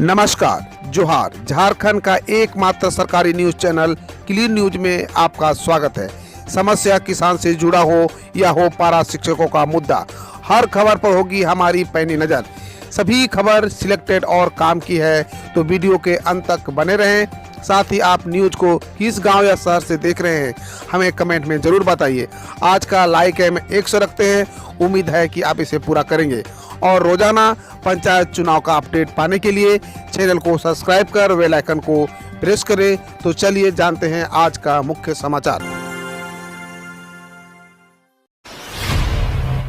नमस्कार, जोहार। झारखंड का एकमात्र सरकारी न्यूज चैनल क्लीन न्यूज में आपका स्वागत है। समस्या किसान से जुड़ा हो या हो पारा शिक्षकों का मुद्दा, हर खबर पर होगी हमारी पैनी नज़र। सभी खबर सिलेक्टेड और काम की है, तो वीडियो के अंत तक बने रहें। साथ ही आप न्यूज को किस गांव या शहर से देख रहे हैं, हमें कमेंट में ज़रूर बताइए। आज का लाइक हम 100 रखते हैं, उम्मीद है कि आप इसे पूरा करेंगे। और रोजाना पंचायत चुनाव का अपडेट पाने के लिए चैनल को सब्सक्राइब कर बेल आइकन को प्रेस करें। तो चलिए जानते हैं आज का मुख्य समाचार।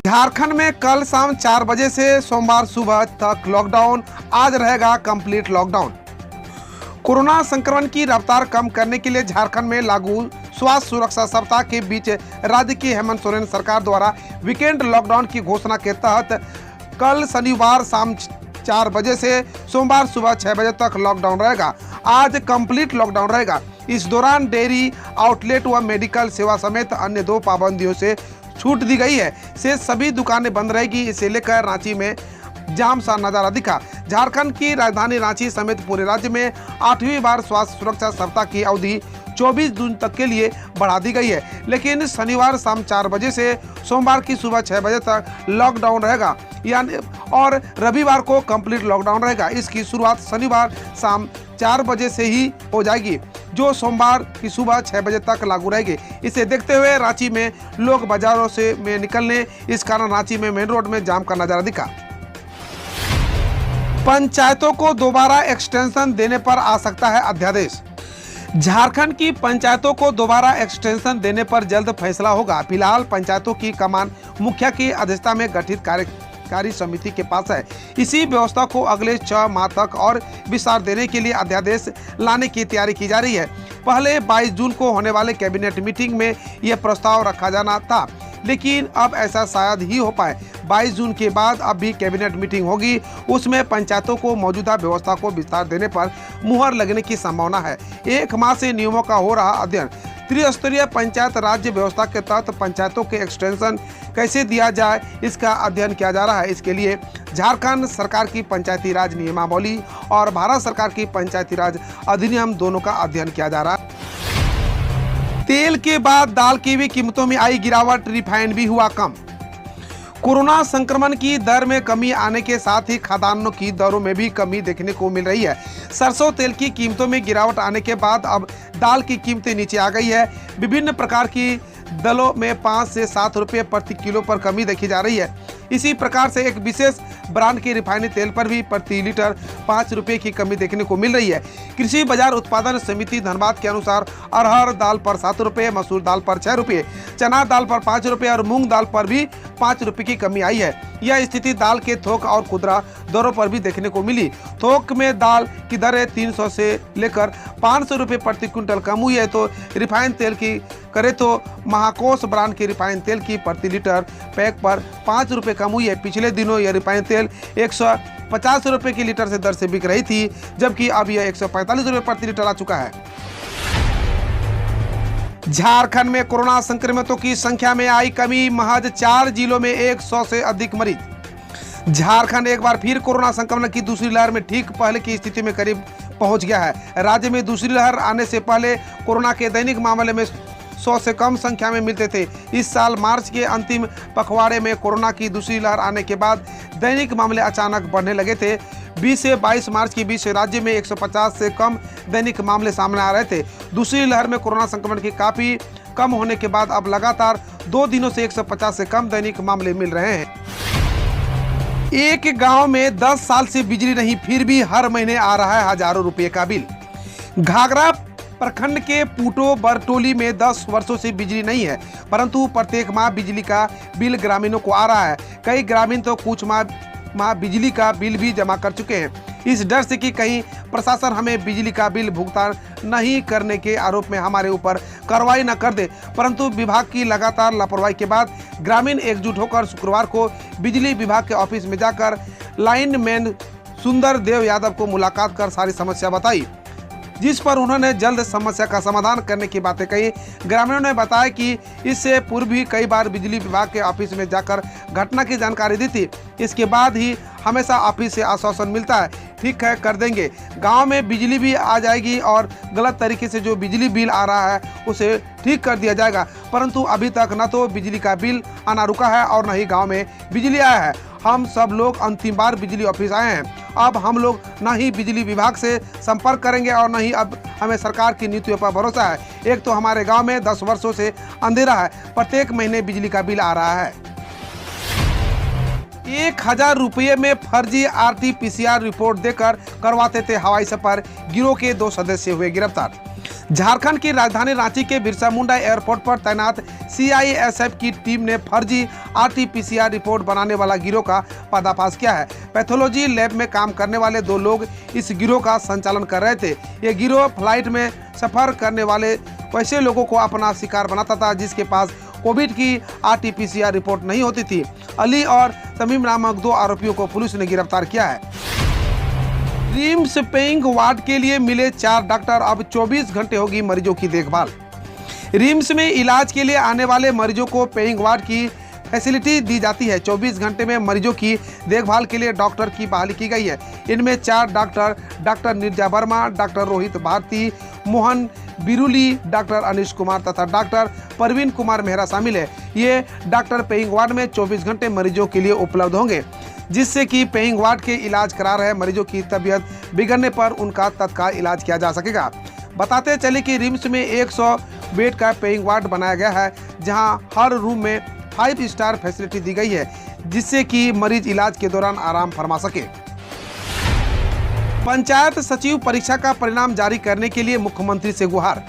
झारखंड में कल शाम 4 बजे से सोमवार सुबह तक लॉकडाउन, आज रहेगा कंप्लीट लॉकडाउन। कोरोना संक्रमण की रफ्तार कम करने के लिए झारखंड में लागू स्वास्थ्य सुरक्षा सप्ताह के बीच राज्य की हेमंत सोरेन सरकार द्वारा वीकेंड लॉकडाउन की घोषणा के तहत कल शनिवार शाम 4 बजे से सोमवार सुबह 6 बजे तक लॉकडाउन रहेगा। आज कंप्लीट लॉकडाउन रहेगा। इस दौरान डेयरी आउटलेट व मेडिकल सेवा समेत अन्य 2 पाबंदियों से छूट दी गई है। से सभी दुकानें बंद रहेगी। इसे लेकर रांची में जाम सा नजारा दिखा। झारखंड की राजधानी रांची समेत पूरे राज्य में 8वीं बार स्वास्थ्य सुरक्षा सप्ताह की अवधि 24 जून तक के लिए बढ़ा दी गई है, लेकिन शनिवार शाम 4 बजे से सोमवार की सुबह 6 बजे तक लॉकडाउन रहेगा, यानी और रविवार को कंप्लीट लॉकडाउन रहेगा। इसकी शुरुआत शनिवार शाम 4 बजे से ही हो जाएगी, जो सोमवार की सुबह 6 बजे तक लागू रहेगी। इसे देखते हुए रांची में लोग बाजारों से में निकलने, इस कारण रांची में मेन रोड में जाम का नजारा दिखा। पंचायतों को दोबारा एक्सटेंशन देने पर आ सकता है अध्यादेश। झारखंड की पंचायतों को दोबारा एक्सटेंशन देने पर जल्द फैसला होगा। फिलहाल पंचायतों की कमान मुखिया की अध्यक्षता में गठित कार्यकारी समिति के पास है। इसी व्यवस्था को अगले 6 माह तक और विस्तार देने के लिए अध्यादेश लाने की तैयारी की जा रही है। पहले 22 जून को होने वाले कैबिनेट मीटिंग में यह प्रस्ताव रखा जाना था, लेकिन अब ऐसा शायद ही हो पाए। 22 जून के बाद अब भी कैबिनेट मीटिंग होगी, उसमें पंचायतों को मौजूदा व्यवस्था को विस्तार देने पर मुहर लगने की संभावना है। 1 माह से नियमों का हो रहा अध्ययन। त्रिस्तरीय पंचायत राज्य व्यवस्था के तहत पंचायतों के एक्सटेंशन कैसे दिया जाए, इसका अध्ययन किया जा रहा है। इसके लिए झारखंड सरकार की पंचायती राज नियमावली और भारत सरकार की पंचायती राज अधिनियम दोनों का अध्ययन किया जा रहा है। तेल के बाद दाल की भी कीमतों में आई गिरावट, रिफाइंड भी हुआ कम। कोरोना संक्रमण की दर में कमी आने के साथ ही खाद्यान्नों की दरों में भी कमी देखने को मिल रही है। सरसों तेल की कीमतों में गिरावट आने के बाद अब दाल की कीमतें नीचे आ गई है। विभिन्न प्रकार की दालों में 5 से 7 रुपये प्रति किलो पर कमी देखी जा रही है। इसी प्रकार से एक विशेष ब्रांड के रिफाइंड तेल पर भी प्रति लीटर 5 रुपये की कमी देखने को मिल रही है। कृषि बाजार उत्पादन समिति धनबाद के अनुसार अरहर दाल पर 7 रुपये, मसूर दाल पर 6 रुपये, चना दाल पर 5 रुपये और मूंग दाल पर भी 5 रुपये की कमी आई है। यह स्थिति दाल के थोक और खुदरा दरों पर भी देखने को मिली। थोक में दाल की दरें 300 से लेकर 500 रुपये प्रति क्विंटल कम हुई है, तो रिफाइंड तेल की करें तो महाकोश ब्रांड के रिफाइंड तेल की प्रति लीटर पैक पर 5 रुपये कम हुई है। पिछले दिनों यह रिफाइंड तेल 150 रुपये की लीटर से दर से बिक रही थी, जबकि अब यह 145 रुपये प्रति लीटर आ चुका है। झारखंड में कोरोना संक्रमितों की संख्या में आई कमी, महज 4 जिलों में 100 से अधिक मरीज। झारखंड एक बार फिर कोरोना संक्रमण की दूसरी लहर में ठीक पहले की स्थिति में करीब पहुंच गया है। राज्य में दूसरी लहर आने से पहले कोरोना के दैनिक मामले में 100 से कम संख्या में मिलते थे। इस साल मार्च के अंतिम पखवाड़े में कोरोना की दूसरी लहर आने के बाद दैनिक मामले अचानक बढ़ने लगे थे। 20 से 22 मार्च के बीच राज्य में 150 से कम दैनिक मामले सामने आ रहे थे। दूसरी लहर में कोरोना संक्रमण की काफी कम होने के बाद अब लगातार 2 दिनों से 150 से कम दैनिक मामले मिल रहे हैं। एक गांव में 10 साल से बिजली नहीं, फिर भी हर महीने आ रहा है हजारों रुपए का बिल। घाघरा प्रखंड के पूटो बरटोली में 10 वर्षों से बिजली नहीं है, परंतु प्रत्येक माह बिजली का बिल ग्रामीणों को आ रहा है। कई ग्रामीण तो कुछ माह बिजली का बिल भी जमा कर चुके हैं, इस डर से कि कहीं प्रशासन हमें बिजली का बिल भुगतान नहीं करने के आरोप में हमारे ऊपर कार्रवाई न कर दे। परंतु विभाग की लगातार लापरवाही के बाद ग्रामीण एकजुट होकर शुक्रवार को बिजली विभाग के ऑफिस में जाकर लाइनमैन सुंदर देव यादव को मुलाकात कर सारी समस्या बताई, जिस पर उन्होंने जल्द समस्या का समाधान करने की बातें कही। ग्रामीणों ने बताया कि इससे पूर्व भी कई बार बिजली विभाग के ऑफिस में जाकर घटना की जानकारी दी थी। इसके बाद ही हमेशा ऑफिस से आश्वासन मिलता है, ठीक है कर देंगे। गांव में बिजली भी आ जाएगी और गलत तरीके से जो बिजली बिल आ रहा है उसे ठीक कर दिया जाएगा। परंतु अभी तक न तो बिजली का बिल आना रुका है और न ही गांव में बिजली आया है। हम सब लोग अंतिम बार बिजली ऑफिस आए हैं। अब हम लोग न ही बिजली विभाग से संपर्क करेंगे और न ही अब हमें सरकार की नीतियों पर भरोसा है। एक तो हमारे गांव में 10 वर्षों से अंधेरा है, प्रत्येक महीने बिजली का बिल आ रहा है। 1000 रुपये में फर्जी RT-PCR रिपोर्ट देकर करवाते थे हवाई सफर, गिरोह के 2 सदस्य हुए गिरफ्तार। झारखंड की राजधानी रांची के बिरसा मुंडा एयरपोर्ट पर तैनात CISF की टीम ने फर्जी RT-PCR रिपोर्ट बनाने वाला गिरोह का पर्दाफाश किया है। पैथोलॉजी लैब में काम करने वाले 2 लोग इस गिरोह का संचालन कर रहे थे। ये गिरोह फ्लाइट में सफर करने वाले वैसे लोगों को अपना शिकार बनाता था जिसके पास कोविड की RT-PCR रिपोर्ट नहीं होती थी। अली और तमीम नामक 2 आरोपियों को पुलिस ने गिरफ्तार किया है। रिम्स पेइंग वार्ड के लिए मिले 4 डॉक्टर, अब 24 घंटे होगी मरीजों की देखभाल। रिम्स में इलाज के लिए आने वाले मरीजों को पेइंग वार्ड की फैसिलिटी दी जाती है। 24 घंटे में मरीजों की देखभाल के लिए डॉक्टर की बहाली की गई है। इनमें 4 doctor Nirja Varma, doctor Rohit Bharati, Mohan Biruli, doctor Anish Kumar तथा डॉक्टर परवीन कुमार मेहरा शामिल है। ये डॉक्टर पेइंग वार्ड में 24 घंटे मरीजों के लिए उपलब्ध होंगे, जिससे कि पेइंग वार्ड के इलाज करा रहे मरीजों की तबीयत बिगड़ने पर उनका तत्काल इलाज किया जा सकेगा। बताते चले कि रिम्स में 100 बेड का पेइंग वार्ड बनाया गया है, जहां हर रूम में 5 स्टार फैसिलिटी दी गई है, जिससे कि मरीज इलाज के दौरान आराम फरमा सके। पंचायत सचिव परीक्षा का परिणाम जारी करने के लिए मुख्यमंत्री से गुहार।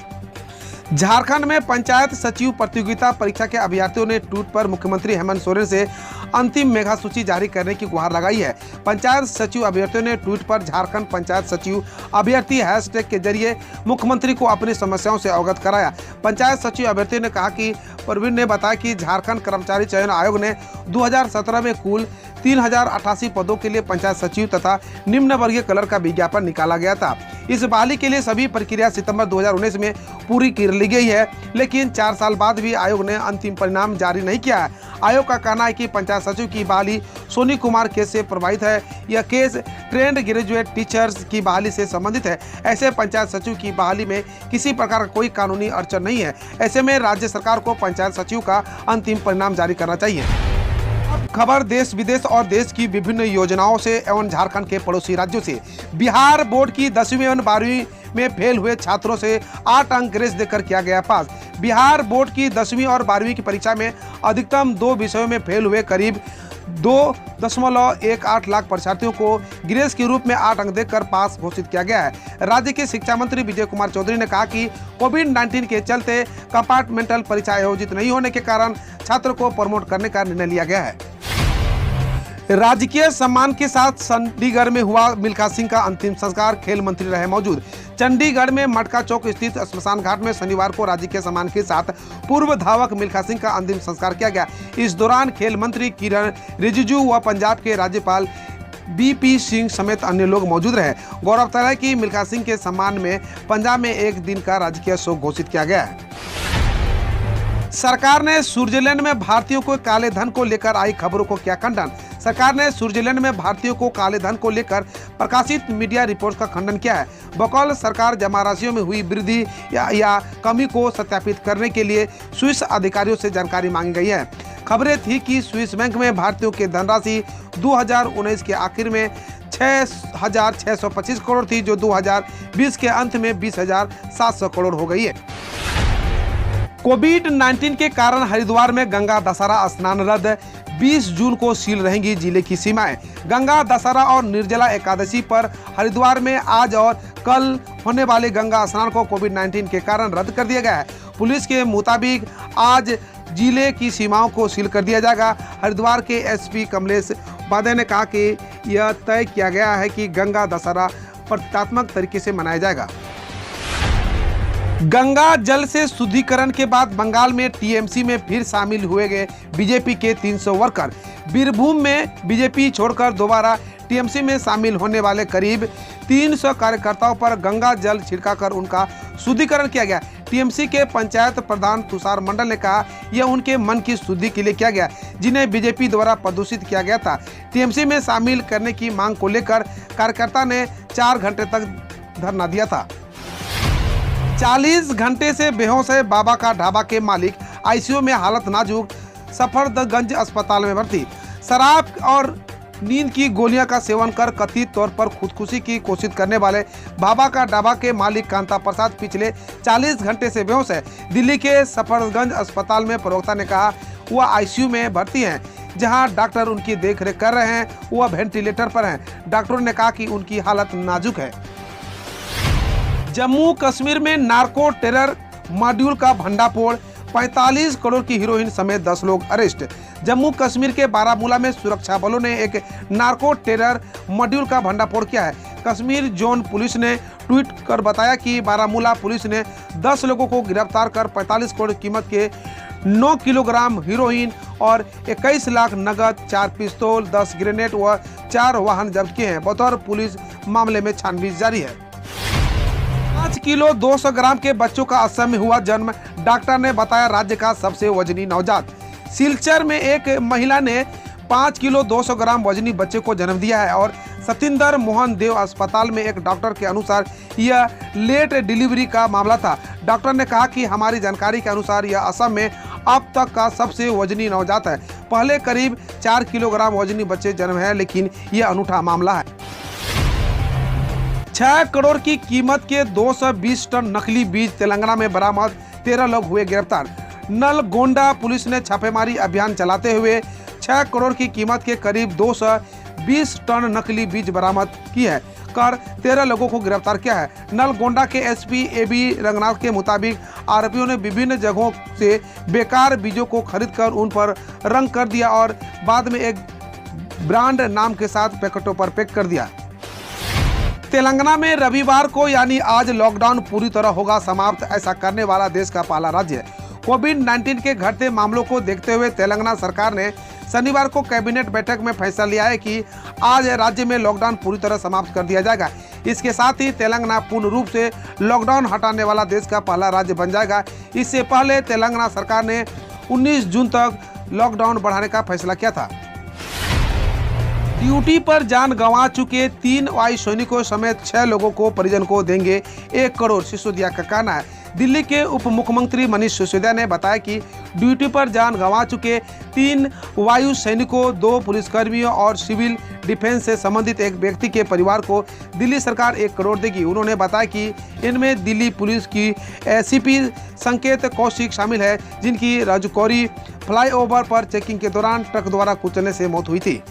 झारखंड में पंचायत सचिव प्रतियोगिता परीक्षा के अभ्यर्थियों ने ट्वीट पर मुख्यमंत्री हेमंत सोरेन से अंतिम मेगा सूची जारी करने की गुहार लगाई है। पंचायत सचिव अभ्यर्थियों ने ट्वीट पर झारखंड पंचायत सचिव अभ्यर्थी हैशटैग के जरिए मुख्यमंत्री को अपनी समस्याओं से अवगत कराया। पंचायत सचिव अभ्यर्थियों ने कहा कि परवीन ने बताया कि झारखंड कर्मचारी चयन आयोग ने 2017 में कुल 3088 पदों के लिए पंचायत सचिव तथा निम्न वर्गीय कलर का विज्ञापन निकाला गया था। इस बहाली के लिए सभी प्रक्रिया सितंबर 2019 में पूरी कर ली गई है, लेकिन 4 साल बाद भी आयोग ने अंतिम परिणाम जारी नहीं किया है। आयोग का कहना है कि पंचायत सचिव की बहाली सोनी कुमार केस से प्रभावित है। यह केस ट्रेंड ग्रेजुएट टीचर्स की बहाली से संबंधित है। ऐसे पंचायत सचिव की बहाली में किसी प्रकार का कोई कानूनी अड़चन नहीं है। ऐसे में राज्य सरकार को पंचायत सचिव का अंतिम परिणाम जारी करना चाहिए। खबर देश विदेश और देश की विभिन्न योजनाओं से एवं झारखंड के पड़ोसी राज्यों से। बिहार बोर्ड की 10वीं एवं 12वीं में फेल हुए छात्रों से 8 अंक ग्रेस देकर किया गया पास। बिहार बोर्ड की 10वीं और 12वीं की परीक्षा में अधिकतम 2 विषयों में फेल हुए करीब 2.18 लाख परीक्षार्थियों को ग्रेस के रूप में 8 अंक देकर पास घोषित किया गया है। राज्य के शिक्षा मंत्री विजय कुमार चौधरी ने कहा कि कोविड-19 के चलते कंपार्टमेंटल परीक्षा आयोजित नहीं होने के कारण छात्र को प्रमोट करने का निर्णय लिया गया है। राजकीय सम्मान के साथ चंडीगढ़ में हुआ मिल्खा सिंह का अंतिम संस्कार, खेल मंत्री रहे मौजूद। चंडीगढ़ में मटका चौक स्थित श्मशान घाट में शनिवार को राजकीय सम्मान के साथ पूर्व धावक मिल्खा सिंह का अंतिम संस्कार किया गया। इस दौरान खेल मंत्री किरण रिजिजू व पंजाब के राज्यपाल BP सिंह समेत अन्य लोग मौजूद रहे। गौरतलब है कि मिल्खा सिंह के सम्मान में पंजाब में 1 दिन का राजकीय शोक घोषित किया गया है। सरकार ने स्विट्जरलैंड में भारतीयों को काले धन को लेकर आई खबरों को किया खंडन। सरकार ने स्विट्जरलैंड में भारतीयों को काले धन को लेकर प्रकाशित मीडिया रिपोर्ट का खंडन किया है। बकौल सरकार जमा राशियों में हुई वृद्धि या कमी को सत्यापित करने के लिए स्विस अधिकारियों से जानकारी मांगी गई है। खबरें थी कि स्विस बैंक में भारतीयों की धनराशि 2019 के आखिर में 6,625 करोड़ थी, जो 2020 के अंत में 20,700 करोड़ हो गई है। कोविड-19 के कारण हरिद्वार में गंगा दशहरा स्नान रद्द, 20 जून को सील रहेंगी जिले की सीमाएं। गंगा दशहरा और निर्जला एकादशी पर हरिद्वार में आज और कल होने वाले गंगा स्नान को कोविड-19 के कारण रद्द कर दिया गया है। पुलिस के मुताबिक आज जिले की सीमाओं को सील कर दिया जाएगा। हरिद्वार के SP कमलेश उपाध्याय ने कहा कि यह तय किया गया है कि गंगा दशहरा प्रतीकात्मक तरीके से मनाया जाएगा। गंगा जल से शुद्धिकरण के बाद बंगाल में TMC में फिर शामिल हुए गए बीजेपी के 300 वर्कर। बीरभूम में बीजेपी छोड़कर दोबारा TMC में शामिल होने वाले करीब 300 कार्यकर्ताओं पर गंगा जल छिड़काकर उनका शुद्धिकरण किया गया। TMC के पंचायत प्रधान तुषार मंडल ने कहा यह उनके मन की शुद्धि के लिए किया गया, जिन्हें बीजेपी द्वारा प्रदूषित किया गया था। टीएमसी में शामिल करने की मांग को लेकर कार्यकर्ता ने 4 घंटे तक धरना दिया था। 40 घंटे से बेहोश है बाबा का ढाबा के मालिक, आईसीयू में हालत नाजुक, सफदरगंज अस्पताल में भर्ती। शराब और नींद की गोलियां का सेवन कर कथित तौर पर खुदकुशी की कोशिश करने वाले बाबा का ढाबा के मालिक कांता प्रसाद पिछले 40 घंटे से बेहोश है। दिल्ली के सफदरगंज अस्पताल में प्रवक्ता ने कहा वह आईसीयू में भर्ती हैं, जहां डॉक्टर उनकी देखरेख कर रहे हैं। वह वेंटिलेटर पर हैं। डॉक्टरों ने कहा कि उनकी हालत नाजुक है। जम्मू कश्मीर में नार्को टेरर मॉड्यूल का भंडाफोड़, 45 करोड़ की हीरोइन समेत 10 लोग अरेस्ट। जम्मू कश्मीर के बारामूला में सुरक्षा बलों ने एक नार्को टेरर मॉड्यूल का भंडाफोड़ किया है। कश्मीर जोन पुलिस ने ट्वीट कर बताया कि बारामूला पुलिस ने 10 लोगों को गिरफ्तार कर 45 करोड़ कीमत के 9 किलोग्राम हीरोइन और 21 लाख नगद, 4 पिस्तौल, 10 ग्रेनेड व 4 वाहन जब्त किए हैं। बतौर पुलिस मामले में छानबीन जारी है। 5 किलो 200 ग्राम के बच्चों का असम में हुआ जन्म, डॉक्टर ने बताया राज्य का सबसे वजनी नवजात। सिलचर में एक महिला ने 5 किलो 200 ग्राम वजनी बच्चे को जन्म दिया है और सतिंदर मोहन देव अस्पताल में एक डॉक्टर के अनुसार यह लेट डिलीवरी का मामला था। डॉक्टर ने कहा कि हमारी जानकारी के अनुसार यह असम में अब तक का सबसे वजनी नवजात है। पहले करीब 4 किलोग्राम वजनी बच्चे जन्म है, लेकिन यह अनूठा मामला है। 6 करोड़ की कीमत के 220 टन नकली बीज तेलंगाना में बरामद, 13 लोग हुए गिरफ्तार। नलगोंडा पुलिस ने छापेमारी अभियान चलाते हुए 6 करोड़ की कीमत के करीब 220 टन नकली बीज बरामद की है कर 13 लोगों को गिरफ्तार किया है। नलगोंडा के एसपी एबी रंगनाथ के मुताबिक आरोपियों ने विभिन्न जगहों से बेकार बीजों को खरीदकर उन पर रंग कर दिया और बाद में एक ब्रांड नाम के साथ पैकेटों पर पैक कर दिया। तेलंगाना में रविवार को यानी आज लॉकडाउन पूरी तरह होगा समाप्त। ऐसा करने वाला देश का पहला राज्य है। कोविड-19 के घटते मामलों को देखते हुए तेलंगाना सरकार ने शनिवार को कैबिनेट बैठक में फैसला लिया है कि आज राज्य में लॉकडाउन पूरी तरह समाप्त कर दिया जाएगा। इसके साथ ही तेलंगाना पूर्ण रूप से लॉकडाउन हटाने वाला देश का पहला राज्य बन जाएगा। इससे पहले तेलंगाना सरकार ने 19 जून तक लॉकडाउन बढ़ाने का फैसला किया था। ड्यूटी पर जान गंवा चुके 3 वायु सैनिकों समेत 6 लोगों को परिजन को देंगे 1 करोड़, सिसोदिया का कहना है। दिल्ली के उप मुख्यमंत्री मनीष सिसोदिया ने बताया कि ड्यूटी पर जान गंवा चुके 3 वायु सैनिकों, 2 पुलिसकर्मियों और सिविल डिफेंस से संबंधित एक व्यक्ति के परिवार को दिल्ली सरकार 1 करोड़ देगी। उन्होंने बताया कि इनमें दिल्ली पुलिस की एसीपी संकेत कौशिक शामिल है, जिनकी राजौरी फ्लाईओवर पर चेकिंग के दौरान ट्रक द्वारा कुचलने से मौत हुई थी।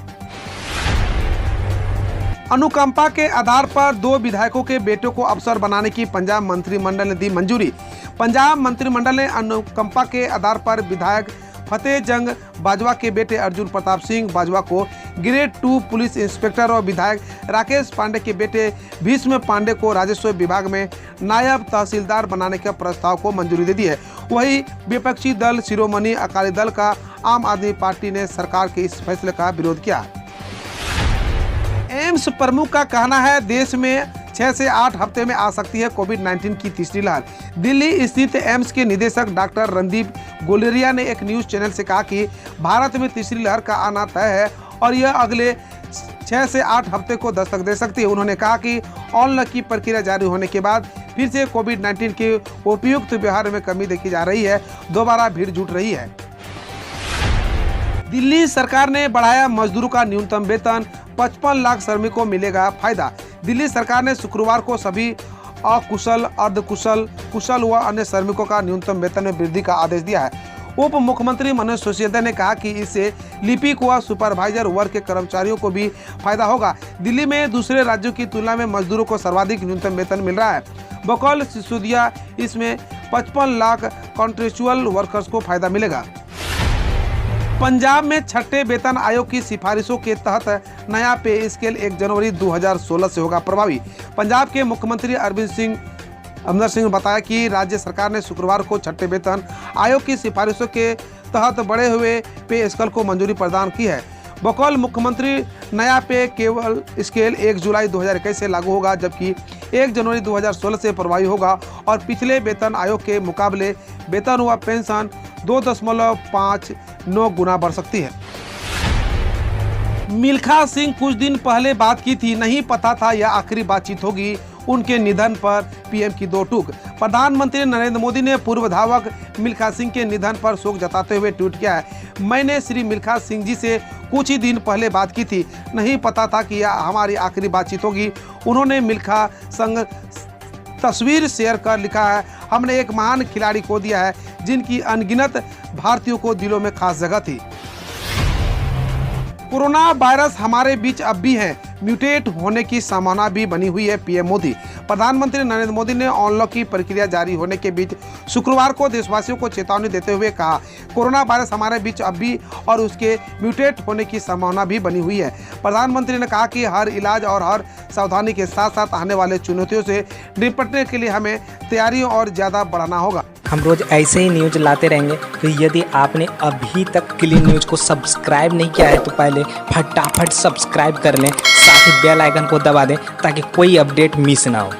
अनुकंपा के आधार पर 2 विधायकों के बेटों को अफसर बनाने की पंजाब मंत्रिमंडल ने दी मंजूरी। पंजाब मंत्रिमंडल ने अनुकंपा के आधार पर विधायक फतेह जंग बाजवा के बेटे अर्जुन प्रताप सिंह बाजवा को ग्रेड 2 पुलिस इंस्पेक्टर और विधायक राकेश पांडे के बेटे भीष्म पांडे को राजस्व विभाग में नायब तहसीलदार बनाने के प्रस्ताव को मंजूरी दे दी है। वहीं विपक्षी दल शिरोमणि अकाली दल का आम आदमी पार्टी ने सरकार के इस फैसले का विरोध किया। एम्स प्रमुख का कहना है देश में 6 से 8 हफ्ते में आ सकती है कोविड-19 की तीसरी लहर। दिल्ली स्थित एम्स के निदेशक डॉक्टर रणदीप गुलेरिया ने एक न्यूज चैनल से कहा कि भारत में तीसरी लहर का आना तय है और यह अगले 6 से 8 हफ्ते को दस्तक दे सकती है। उन्होंने कहा कि अनलॉक की प्रक्रिया जारी होने के बाद फिर से कोविड-19 के उपयुक्त व्यवहार में कमी देखी जा रही है, दोबारा भीड़ जुट रही है। दिल्ली सरकार ने बढ़ाया मजदूरों का न्यूनतम वेतन, 55 लाख श्रमिकों को मिलेगा फायदा। दिल्ली सरकार ने शुक्रवार को सभी अकुशल, अर्धकुशल, कुशल व अन्य श्रमिकों का न्यूनतम वेतन में वृद्धि का आदेश दिया है। उप मुख्यमंत्री मनोज सिसोदिया ने कहा कि इससे लिपिक व सुपरवाइजर वर्ग के कर्मचारियों को भी फायदा होगा। दिल्ली में दूसरे राज्यों की तुलना में मजदूरों को सर्वाधिक न्यूनतम वेतन मिल रहा है। बकौल सिसोदिया इसमें 55 लाख कॉन्ट्रेक्चुअल वर्कर्स को फायदा मिलेगा। पंजाब में छठे वेतन आयोग की सिफारिशों के तहत नया पे स्केल 1 जनवरी 2016 से होगा प्रभावी। पंजाब के मुख्यमंत्री अमरिंदर सिंह ने बताया कि राज्य सरकार ने शुक्रवार को छठे वेतन आयोग की सिफारिशों के तहत बढ़े हुए पे स्केल को मंजूरी प्रदान की है। बकौल मुख्यमंत्री नया पे केवल स्केल 1 जुलाई 2021 से लागू होगा, जबकि 1 जनवरी 2016 से प्रभावी होगा और पिछले वेतन आयोग के मुकाबले वेतन व पेंशन 2.59 गुना बढ़ सकती है। मिल्खा सिंह कुछ दिन पहले बात की थी, नहीं पता था यह आखिरी बातचीत होगी। उनके निधन पर पीएम की दो टूक। प्रधानमंत्री नरेंद्र मोदी ने पूर्व धावक मिल्खा सिंह के निधन पर शोक जताते हुए ट्वीट किया है, मैंने श्री मिल्खा सिंह जी से कुछ ही दिन पहले बात की थी, नहीं पता था कि यह हमारी आखिरी बातचीत होगी। उन्होंने मिल्खा संग तस्वीर शेयर कर लिखा है, हमने एक महान खिलाड़ी खो दिया है जिनकी अनगिनत भारतीयों को दिलों में खास जगह थी। कोरोना वायरस हमारे बीच अब भी है, म्यूटेट होने की संभावना भी बनी हुई है। पीएम मोदी। प्रधानमंत्री नरेंद्र मोदी ने अनलॉक की प्रक्रिया जारी होने के बीच शुक्रवार को देशवासियों को चेतावनी देते हुए कहा, कोरोना वायरस हमारे बीच अब भी और उसके म्यूटेट होने की संभावना भी बनी हुई है। प्रधानमंत्री ने कहा कि हर इलाज और हर सावधानी के साथ साथ आने वाले चुनौतियों से निपटने के लिए हमें तैयारियों और ज़्यादा बढ़ाना होगा। हम रोज ऐसे ही न्यूज लाते रहेंगे, तो यदि आपने अभी तक क्लीन न्यूज को सब्सक्राइब नहीं किया है तो पहले फटाफट सब्सक्राइब कर लें, साथ ही बेल आइकन को दबा दें ताकि कोई अपडेट मिस ना हो।